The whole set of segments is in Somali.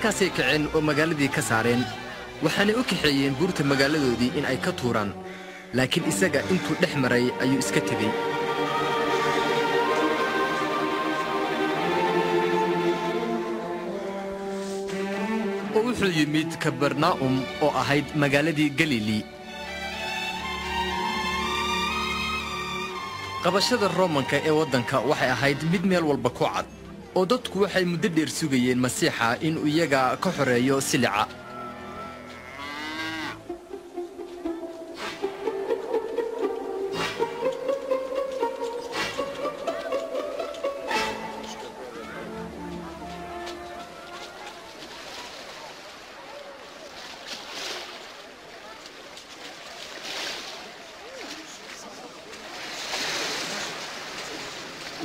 markaasay kaceen oo magaaladii ka saareen waxaanay u kaxeeyeen buurta magaaladoodii in ay ka tuuraan laakiin isaga intuu dhex maray ayuu iska tegey oo wuxuu yimid kabarnaa'um oo ahayd magaaladii galili qabashada roomanka ee waddanka waxay ahayd mid meel walba ku cad oo dadku waxay muddo dheer sugayeen masiixa inuu iyaga ka xoreeyo silica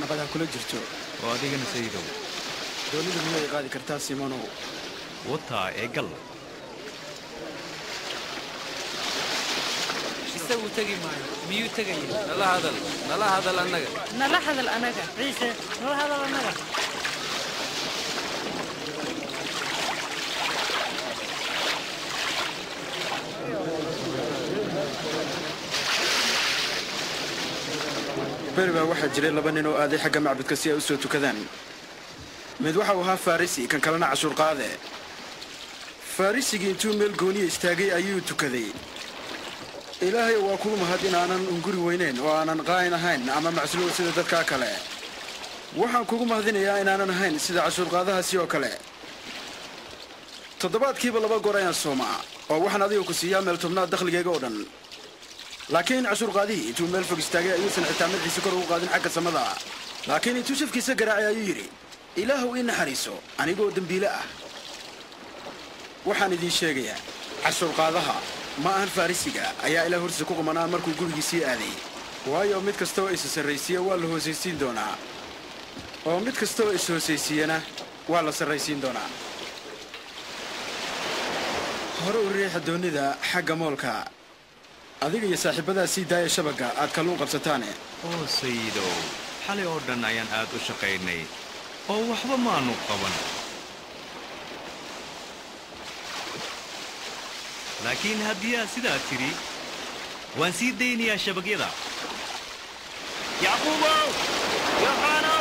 نبغى كل جرتو وادينا سيدو دولي اللي قاعد كرتا سيمونو وطا اقل يسوي تجي معي ميو تجي نلا هذا الأنجا عيسى نلا هذا الأنجا بربا واحد جري لبنان وآذي حق معبد كسيا أسوة كذان مدوحة وها فارسي كان كلنا عشر قاذة فارسي جنتو ملقوني استاقي أيو تكذي إلهي وأكون مهدين أنا نقول وينين وأنا نقاين هين أما معسلو سيدة كاكلا وحن كوكو مهدين يا إن أنا هين سيدة عشر قاذها سيو كلا تضبط كيف لبا قريان الصومع ووحن هذه وكسيا ملتمنا دخل جيجودن لكن عشر قاضي تو ميل فوق استاجي يوسن اعتمد في سكر وقاضي حق سمدا لكن تو شوف كيس قراعي ييري إله إن حريصو أنا يقول دمبيلة وحن دي شيء عشر قاضها ما أهل فارسية أيا إله رزقه منا مركو يقول يسي هذه ويوم متكستوى إسس الرئيسية ولا هو سيسين دونا ومتكستوى إسس سيسينا ولا سرئيسين دونا هرو الريح الدوني ذا حق مولكا adiga iyo saaxiibada si daaya shabaga aad kalluun qabsataan oo sayido xalay oo dhan ayaan aad u shaqaynay oo waxba maanu qaban laakiin hadiya sida tiri waan sii daynayaa shabagyada yaquubo yohano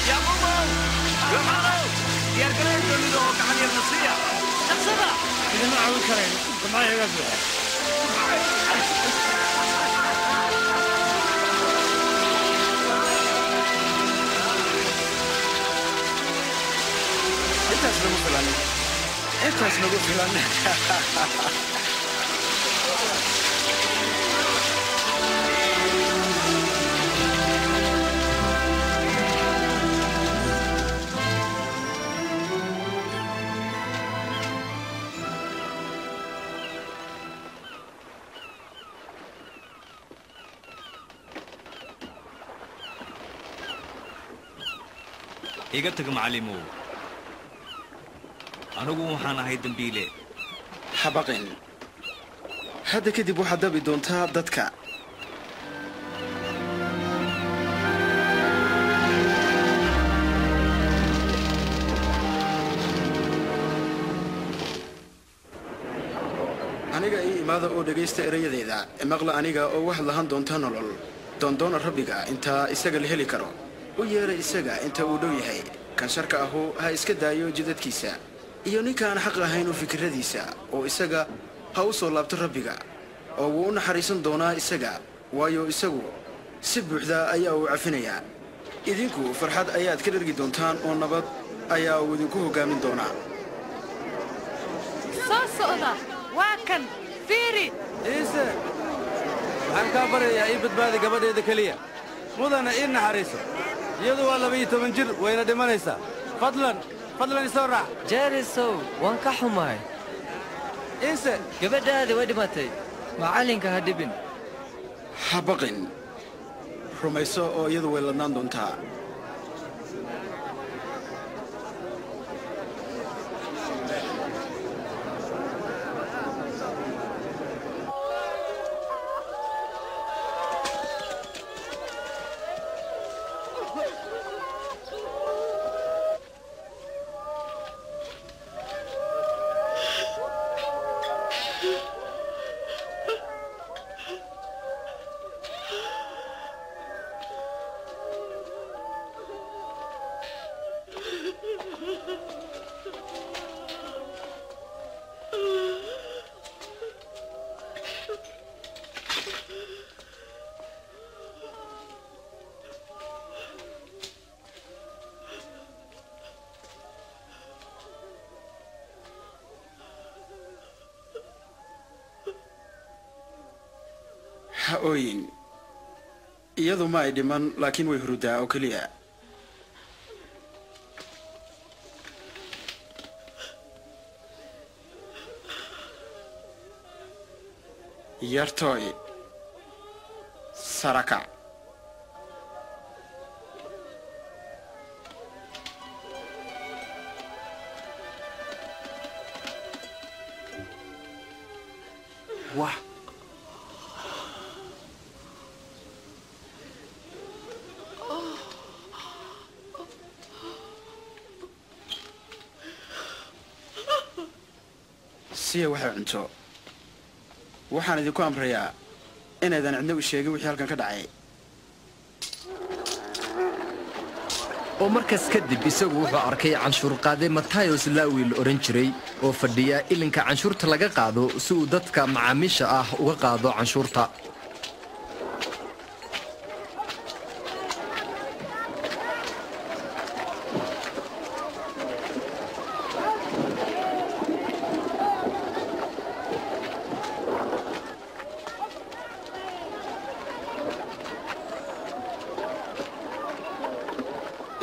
يا ماما يا حلو يا رجال دول دول كحني النصية تقصدها إذا ما عمل كريم معي يقفل أنت أسمع فلان أنت أسمع فلان iga tag macallimo anigu waxaan ahay dambiile habaqin hadda kadib waxaad dabi doontaa dadka aniga ii imaada oo dhagaysta erayadeeda maqla aniga oo wax lahan doonta nolol doondoona rabbiga intaa isaga la heli karo u yeera isaga inta uu dhow yahay kan sharka ahu ha iska daayo jidadkiisa iyo ninka aan xaq ahayn u fikradiisa oo isaga ha u soo laabto rabbiga oo wuu u naxariisan doonaa isaga waayo isagu si buuxda ayaa uu cafinayaa idinku farxad ayaad ka dhergi doontaan oo nabad ayaa uu idinku hoggaamin doonaa soo socda waa kan fiiri ciise waxaan kaa baryayaa ii badbaadi gabadheeda keliya mudana ii naxariiso iyadu waa 12 jir wayna dhimanaysaa fadlan isoo raac jaarisow waan ka xumahay ciise gabadhaadi way dhimatay macallinka ha dhibin ha baqin rumayso oo iyadu way ladnaan doontaa. Ooyin iyadu ma ay dhiman laakiin way hurdaa oo kaliya. Yartoy saraka wah siya waxay cunto. waxaan idinku amrayaa inaydan cidna u sheegin wixii halkan ka dhacay. oo markaas kadib isagu wuxuu arkay canshuur qaade Matayos Lawi la oran jiray oo fadhiya ilinka canshuurta laga qaado si uu dadka macaamiisha ah uga qaado canshuurta.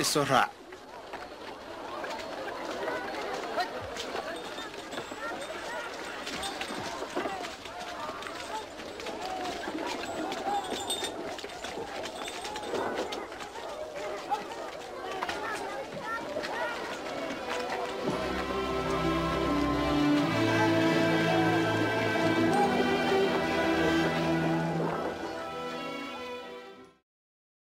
Isoo raac.